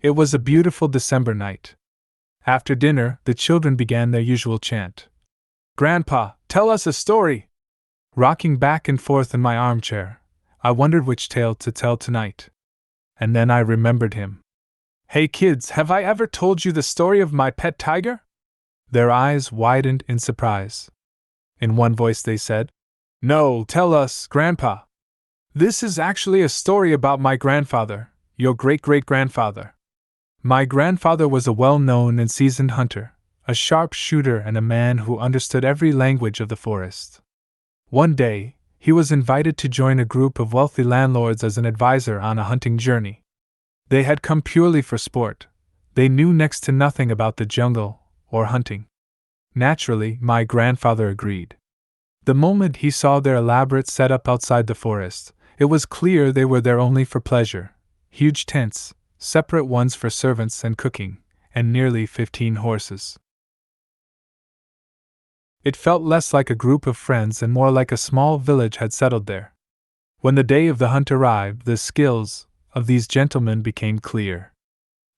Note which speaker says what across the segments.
Speaker 1: It was a beautiful December night. After dinner, the children began their usual chant. "Grandpa, tell us a story!" Rocking back and forth in my armchair, I wondered which tale to tell tonight. And then I remembered him. "Hey kids, have I ever told you the story of my pet tiger?" Their eyes widened in surprise. In one voice they said, "No, tell us, Grandpa." "This is actually a story about my grandfather, your great-great-grandfather." My grandfather was a well-known and seasoned hunter, a sharpshooter and a man who understood every language of the forest. One day, he was invited to join a group of wealthy landlords as an advisor on a hunting journey. They had come purely for sport. They knew next to nothing about the jungle or hunting. Naturally, my grandfather agreed. The moment he saw their elaborate setup outside the forest, it was clear they were there only for pleasure. Huge tents, separate ones for servants and cooking, and nearly 15 horses. It felt less like a group of friends and more like a small village had settled there. When the day of the hunt arrived, the skills of these gentlemen became clear.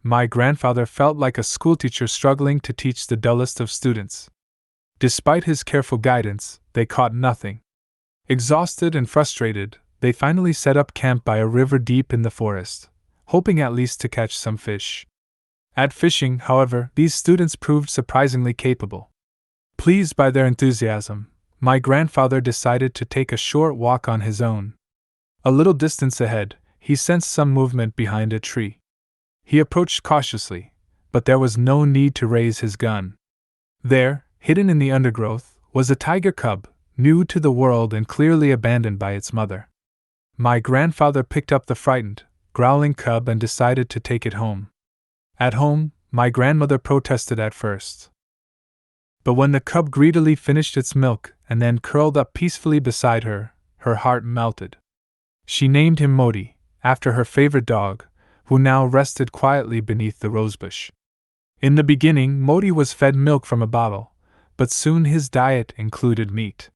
Speaker 1: My grandfather felt like a schoolteacher struggling to teach the dullest of students. Despite his careful guidance, they caught nothing. Exhausted and frustrated, they finally set up camp by a river deep in the forest, hoping at least to catch some fish. At fishing, however, these students proved surprisingly capable. Pleased by their enthusiasm, my grandfather decided to take a short walk on his own. A little distance ahead, he sensed some movement behind a tree. He approached cautiously, but there was no need to raise his gun. There, hidden in the undergrowth, was a tiger cub, new to the world and clearly abandoned by its mother. My grandfather picked up the frightened, growling cub and decided to take it home. At home, my grandmother protested at first. But when the cub greedily finished its milk and then curled up peacefully beside her, her heart melted. She named him Modi, after her favorite dog, who now rested quietly beneath the rosebush. In the beginning, Modi was fed milk from a bottle, but soon his diet included meat.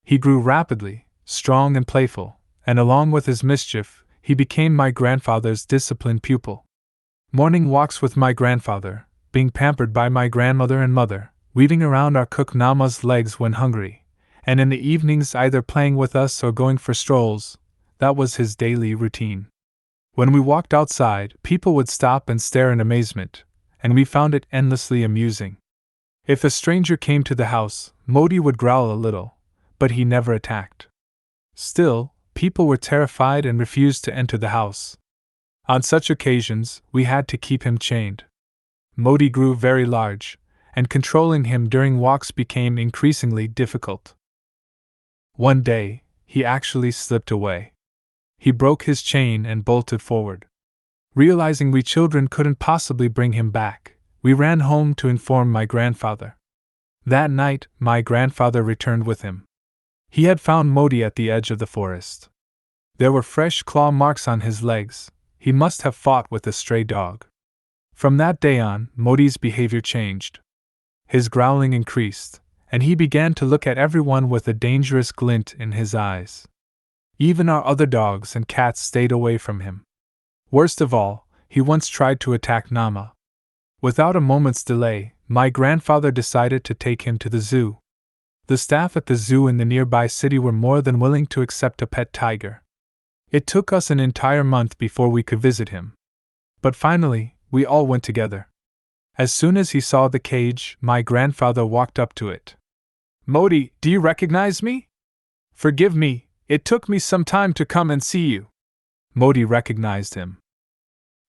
Speaker 1: He grew rapidly, strong and playful, and along with his mischief, he became my grandfather's disciplined pupil. Morning walks with my grandfather, being pampered by my grandmother and mother, weaving around our cook Nama's legs when hungry, and in the evenings either playing with us or going for strolls, that was his daily routine. When we walked outside, people would stop and stare in amazement, and we found it endlessly amusing. If a stranger came to the house, Modi would growl a little, but he never attacked. Still, people were terrified and refused to enter the house. On such occasions, we had to keep him chained. Modi grew very large, and controlling him during walks became increasingly difficult. One day, he actually slipped away. He broke his chain and bolted forward. Realizing we children couldn't possibly bring him back, we ran home to inform my grandfather. That night, my grandfather returned with him. He had found Modi at the edge of the forest. There were fresh claw marks on his legs. He must have fought with a stray dog. From that day on, Modi's behavior changed. His growling increased, and he began to look at everyone with a dangerous glint in his eyes. Even our other dogs and cats stayed away from him. Worst of all, he once tried to attack Nama. Without a moment's delay, my grandfather decided to take him to the zoo. The staff at the zoo in the nearby city were more than willing to accept a pet tiger. It took us an entire month before we could visit him. But finally, we all went together. As soon as he saw the cage, my grandfather walked up to it. "Modi, do you recognize me?" "Forgive me, it took me some time to come and see you." Modi recognized him.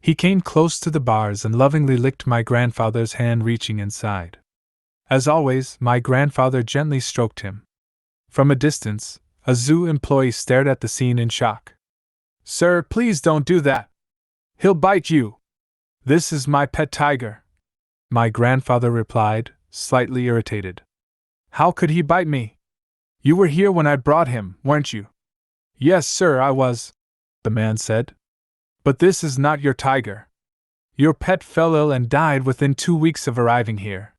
Speaker 1: He came close to the bars and lovingly licked my grandfather's hand, reaching inside. As always, my grandfather gently stroked him. From a distance, a zoo employee stared at the scene in shock. "Sir, please don't do that. He'll bite you." "This is my pet tiger," my grandfather replied, slightly irritated. "How could he bite me? You were here when I brought him, weren't you?" "Yes, sir, I was," the man said. "But this is not your tiger. Your pet fell ill and died within 2 weeks of arriving here.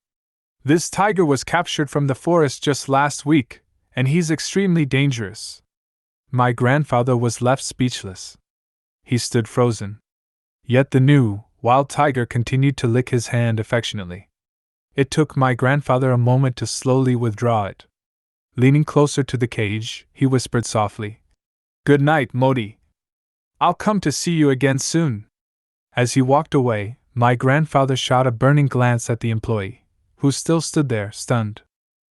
Speaker 1: This tiger was captured from the forest just last week, and he's extremely dangerous." My grandfather was left speechless. He stood frozen. Yet the new, while Tiger continued to lick his hand affectionately. It took my grandfather a moment to slowly withdraw it. Leaning closer to the cage, he whispered softly, "Good night, Modi. I'll come to see you again soon." As he walked away, my grandfather shot a burning glance at the employee, who still stood there, stunned.